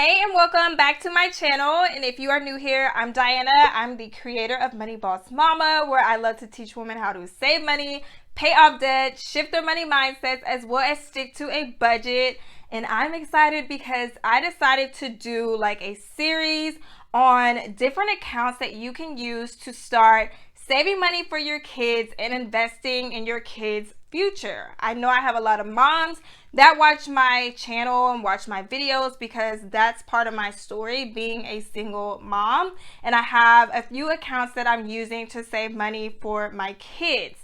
Hey and welcome back to my channel, and if you are new here, I'm Diana. I'm the creator of Money Boss Mama, where I love to teach women how to save money, pay off debt, shift their money mindsets, as well as stick to a budget. And I'm excited because I decided to do like a series on different accounts that you can use to start saving money for your kids and investing in your kids' future. I know I have a lot of moms that watch my channel and watch my videos because that's part of my story, being a single mom. And I have a few accounts that I'm using to save money for my kids.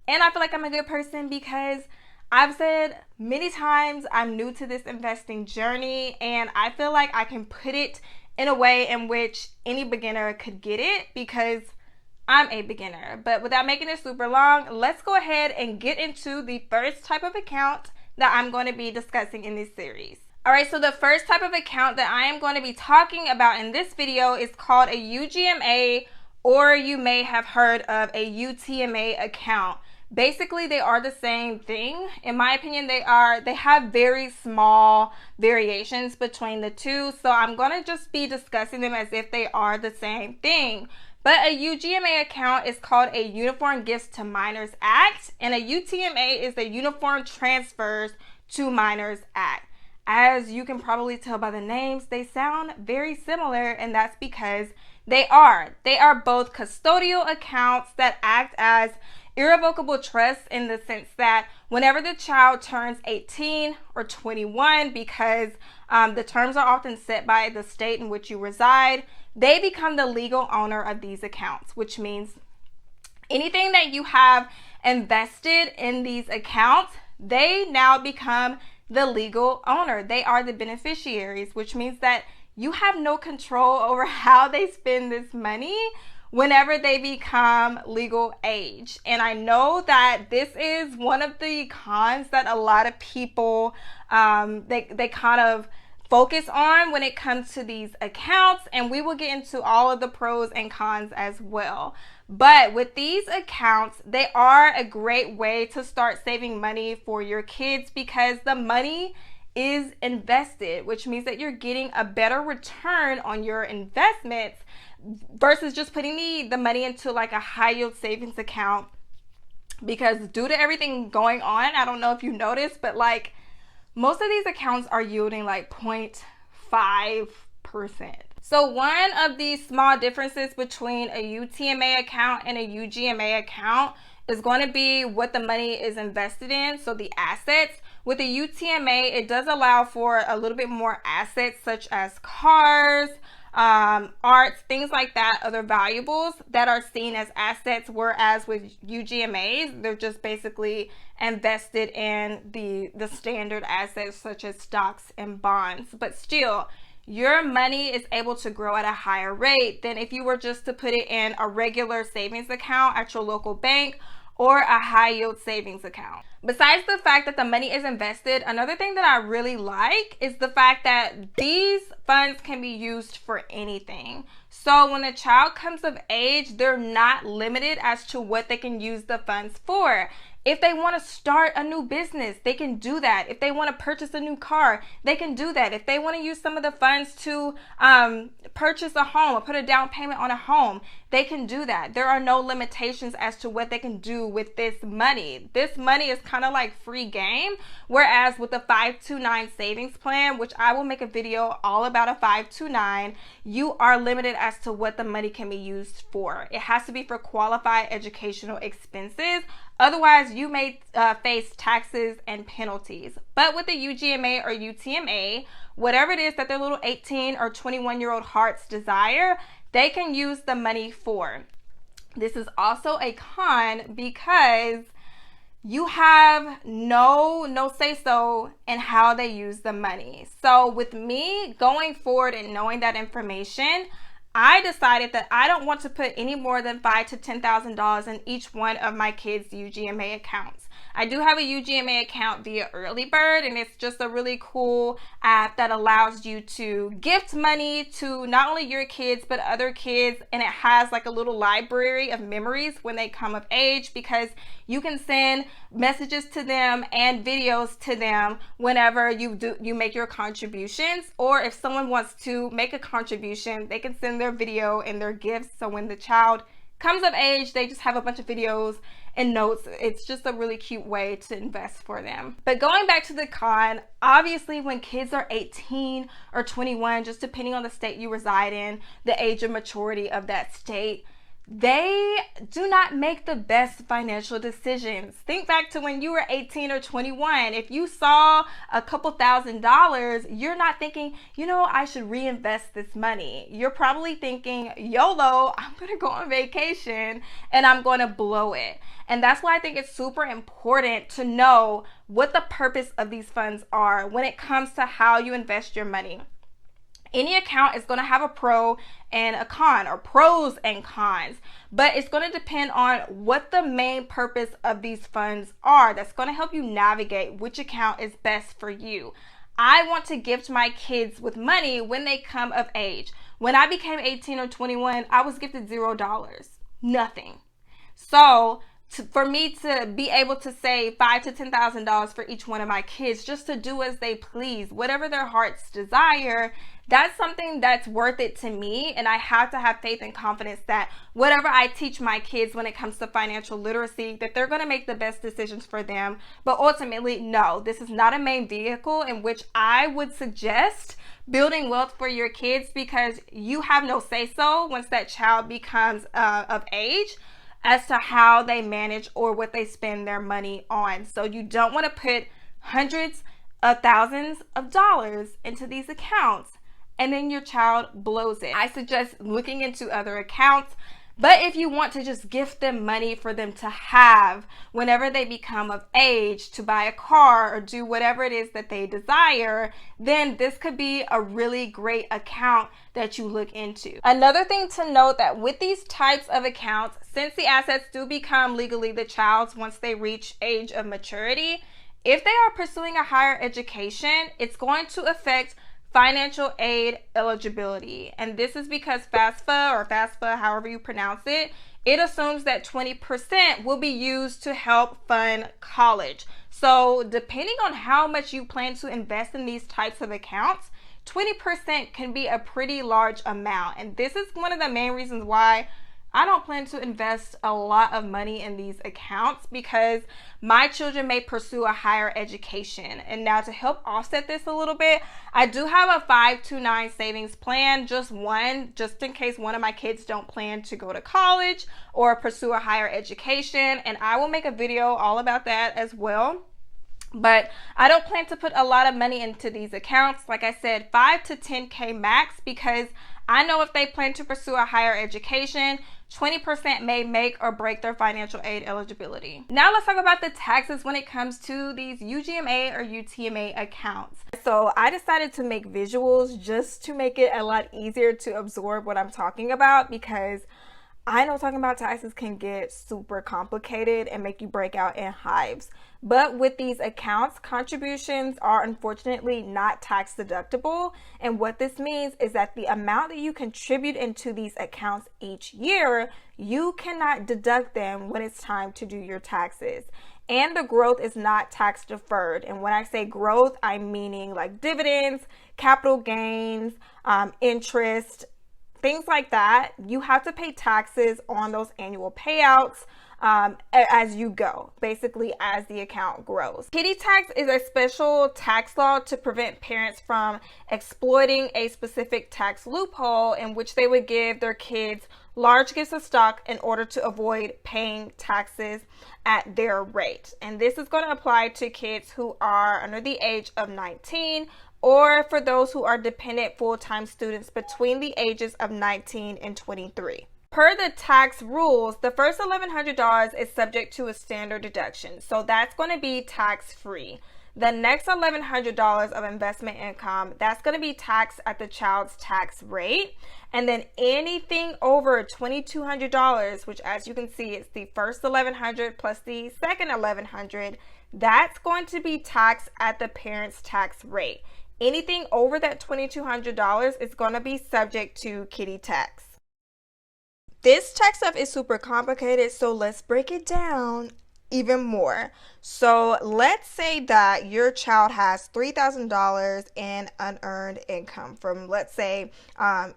And I feel like I'm a good person because I've said many times I'm new to this investing journey, and I feel like I can put it in a way in which any beginner could get it because I'm a beginner. But without making it super long, let's go ahead and get into the first type of account that I'm going to be discussing in this series. Alright, so the first type of account that I am going to be talking about in this video is called a UGMA, or you may have heard of a UTMA account. Basically, they are the same thing. In my opinion, they have very small variations between the two. So I'm going to just be discussing them as if they are the same thing. But a UGMA account is called a Uniform Gifts to Minors Act, and a UTMA is a Uniform Transfers to Minors Act. As you can probably tell by the names, they sound very similar, and that's because they are. They are both custodial accounts that act as irrevocable trusts in the sense that whenever the child turns 18 or 21, because the terms are often set by the state in which you reside, they become the legal owner of these accounts, which means anything that you have invested in these accounts, they now become the legal owner. They are the beneficiaries, which means that you have no control over how they spend this money whenever they become legal age. And I know that this is one of the cons that a lot of people they kind of focus on when it comes to these accounts, and we will get into all of the pros and cons as well. But with these accounts, they are a great way to start saving money for your kids because the money is invested, which means that you're getting a better return on your investments versus just putting the money into like a high yield savings account. Because due to everything going on, I don't know if you noticed, but like most of these accounts are yielding like 0.5%. So one of the small differences between a UTMA account and a UGMA account is going to be what the money is invested in, so the assets. With a UTMA, it does allow for a little bit more assets such as cars, arts, things like that, other valuables that are seen as assets, whereas with UGMAs, they're just basically invested in the standard assets such as stocks and bonds. But still, your money is able to grow at a higher rate than if you were just to put it in a regular savings account at your local bank or a high yield savings account. Besides the fact that the money is invested, another thing that I really like is the fact that these funds can be used for anything. So when a child comes of age, they're not limited as to what they can use the funds for. If they want to start a new business, they can do that. If they want to purchase a new car, they can do that. If they want to use some of the funds to purchase a home or put a down payment on a home, they can do that. There are no limitations as to what they can do with this money. This money is kind of like free game, whereas with the 529 savings plan, which I will make a video all about a 529, you are limited as to what the money can be used for. It has to be for qualified educational expenses. Otherwise, you may face taxes and penalties. But with the UGMA or UTMA, whatever it is that their little 18 or 21-year-old hearts desire, they can use the money for. This is also a con because you have no say-so in how they use the money. So with me going forward and knowing that information, I decided that I don't want to put any more than $5,000 to $10,000 in each one of my kids' UGMA accounts. I do have a UGMA account via Early Bird, and it's just a really cool app that allows you to gift money to not only your kids but other kids, and it has like a little library of memories when they come of age, because you can send messages to them and videos to them whenever you make your contributions, or if someone wants to make a contribution, they can send their video and their gifts. So when the child comes of age, they just have a bunch of videos and notes. It's just a really cute way to invest for them. But going back to the con, obviously when kids are 18 or 21, just depending on the state you reside in, the age of maturity of that state, they do not make the best financial decisions. Think back to when you were 18 or 21. If you saw a couple $1,000s, you're not thinking, you know, I should reinvest this money. You're probably thinking, YOLO, I'm gonna go on vacation and I'm gonna blow it. And that's why I think it's super important to know what the purpose of these funds are when it comes to how you invest your money. Any account is going to have a pro and a con, or pros and cons, but it's going to depend on what the main purpose of these funds are. That's going to help you navigate which account is best for you. I want to gift my kids with money when they come of age. When I became 18 or 21, I was gifted $0, nothing. So for me to be able to save $5,000 to $10,000 for each one of my kids, just to do as they please, whatever their hearts desire, that's something that's worth it to me. And I have to have faith and confidence that whatever I teach my kids when it comes to financial literacy, that they're going to make the best decisions for them. But ultimately, no, this is not a main vehicle in which I would suggest building wealth for your kids, because you have no say-so once that child becomes of age as to how they manage or what they spend their money on. So you don't want to put hundreds of thousands of dollars into these accounts and then your child blows it. I suggest looking into other accounts. But if you want to just gift them money for them to have whenever they become of age, to buy a car or do whatever it is that they desire, then this could be a really great account that you look into. Another thing to note, that with these types of accounts, since the assets do become legally the child's once they reach age of maturity, if they are pursuing a higher education, it's going to affect financial aid eligibility. And this is because FAFSA, however you pronounce it, it assumes that 20% will be used to help fund college. So depending on how much you plan to invest in these types of accounts, 20% can be a pretty large amount. And this is one of the main reasons why I don't plan to invest a lot of money in these accounts, because my children may pursue a higher education. And now to help offset this a little bit, I do have a 529 savings plan, just in case one of my kids don't plan to go to college or pursue a higher education. And I will make a video all about that as well. But I don't plan to put a lot of money into these accounts. Like I said, 5 to 10K max, because I know if they plan to pursue a higher education, 20% may make or break their financial aid eligibility. Now let's talk about the taxes when it comes to these UGMA or UTMA accounts. So I decided to make visuals just to make it a lot easier to absorb what I'm talking about, because I know talking about taxes can get super complicated and make you break out in hives. But with these accounts, contributions are unfortunately not tax deductible. And what this means is that the amount that you contribute into these accounts each year, you cannot deduct them when it's time to do your taxes. And the growth is not tax deferred. And when I say growth, I'm meaning like dividends, capital gains, interest, things like that. You have to pay taxes on those annual payouts as you go, basically as the account grows. Kiddie tax is a special tax law to prevent parents from exploiting a specific tax loophole in which they would give their kids large gifts of stock in order to avoid paying taxes at their rate. And this is going to apply to kids who are under the age of 19, or for those who are dependent full-time students between the ages of 19 and 23. Per the tax rules, the first $1,100 is subject to a standard deduction, so that's going to be tax-free. The next $1,100 of investment income, that's going to be taxed at the child's tax rate. And then anything over $2,200, which as you can see, it's the first $1,100 plus the second $1,100, that's going to be taxed at the parent's tax rate. Anything over that $2,200 is going to be subject to kiddie tax. This tax stuff is super complicated, so let's break it down even more. So let's say that your child has $3,000 in unearned income from, let's say,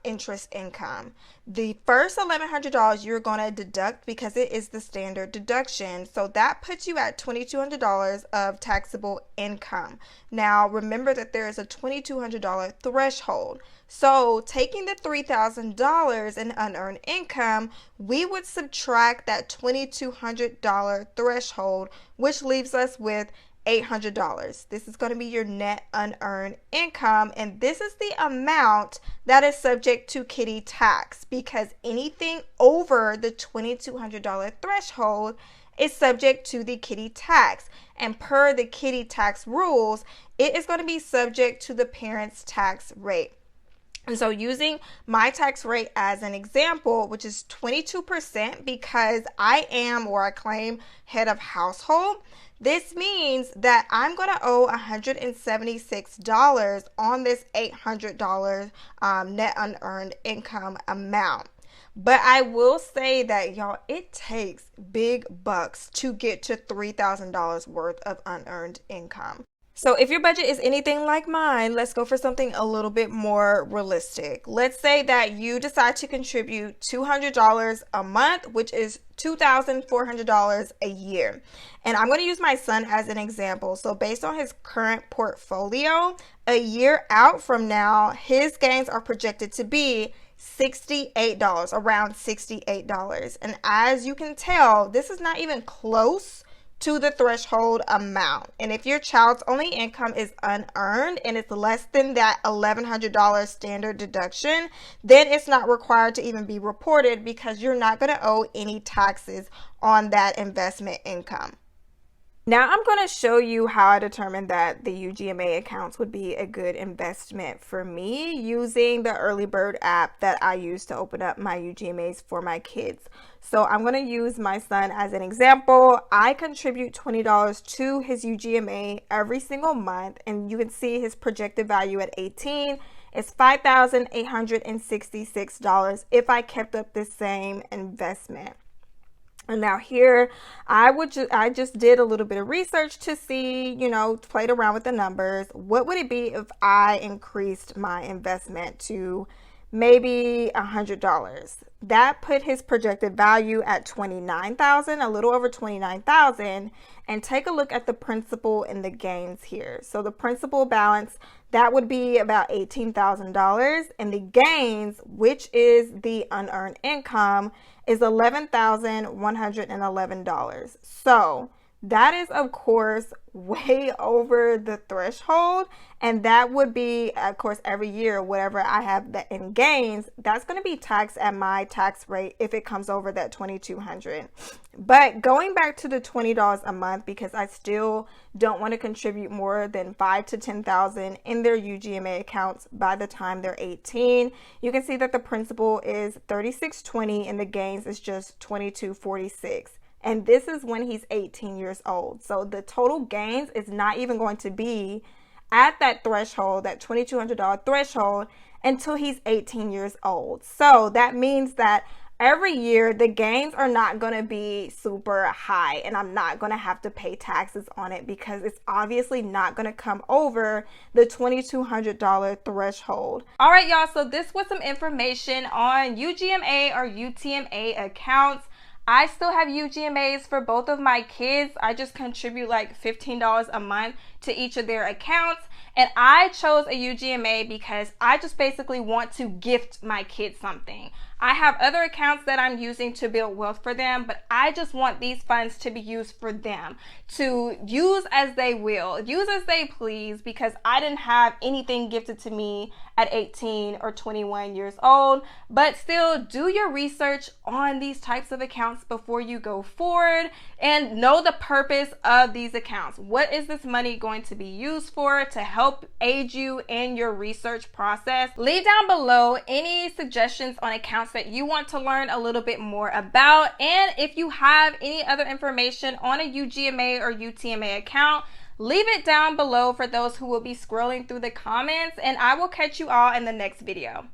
interest income. The first $1,100 you're going to deduct because it is the standard deduction. So that puts you at $2,200 of taxable income. Now remember that there is a $2,200 threshold. So taking the $3,000 in unearned income, we would subtract that $2,200 threshold, which leaves us with $800. This is going to be your net unearned income, and this is the amount that is subject to kiddie tax, because anything over the $2,200 threshold is subject to the kiddie tax. And per the kiddie tax rules, it is going to be subject to the parent's tax rate. And so using my tax rate as an example, which is 22%, because I am, or I claim, head of household, this means that I'm going to owe $176 on this $800 net unearned income amount. But I will say that, y'all, it takes big bucks to get to $3,000 worth of unearned income. So if your budget is anything like mine, let's go for something a little bit more realistic. Let's say that you decide to contribute $200 a month, which is $2,400 a year. And I'm going to use my son as an example. So based on his current portfolio, a year out from now, his gains are projected to be $68, around $68. And as you can tell, this is not even close to the threshold amount. And if your child's only income is unearned and it's less than that $1,100 standard deduction, then it's not required to even be reported, because you're not going to owe any taxes on that investment income. Now I'm going to show you how I determined that the UGMA accounts would be a good investment for me using the Early Bird app that I use to open up my UGMAs for my kids. So I'm going to use my son as an example. I contribute $20 to his UGMA every single month, and you can see his projected value at 18 is $5,866 if I kept up the same investment. And now here, I just did a little bit of research to see, played around with the numbers. What would it be if I increased my investment to maybe $100? That put his projected value at $29,000, a little over $29,000. And take a look at the principal and the gains here. So the principal balance, that would be about $18,000, and the gains, which is the unearned income, is $11,111. So that is, of course, way over the threshold, and that would be, of course, every year, whatever I have that in gains, that's going to be taxed at my tax rate if it comes over that $2,200. But going back to the $20 a month, because I still don't want to contribute more than $5,000 to $10,000 in their UGMA accounts by the time they're 18, you can see that the principal is $36.20 and the gains is just $22.46. And this is when he's 18 years old. So the total gains is not even going to be at that threshold, that $2,200 threshold, until he's 18 years old. So that means that every year the gains are not going to be super high, and I'm not going to have to pay taxes on it because it's obviously not going to come over the $2,200 threshold. All right, y'all. So this was some information on UGMA or UTMA accounts. I still have UGMAs for both of my kids. I just contribute like $15 a month to each of their accounts. And I chose a UGMA because I just basically want to gift my kids something. I have other accounts that I'm using to build wealth for them, but I just want these funds to be used for them, to use as they will, use as they please, because I didn't have anything gifted to me at 18 or 21 years old. But still, do your research on these types of accounts before you go forward and know the purpose of these accounts. What is this money going going to be used for to help aid you in your research process. Leave down below any suggestions on accounts that you want to learn a little bit more about, and if you have any other information on a UGMA or UTMA account, leave it down below for those who will be scrolling through the comments, and I will catch you all in the next video.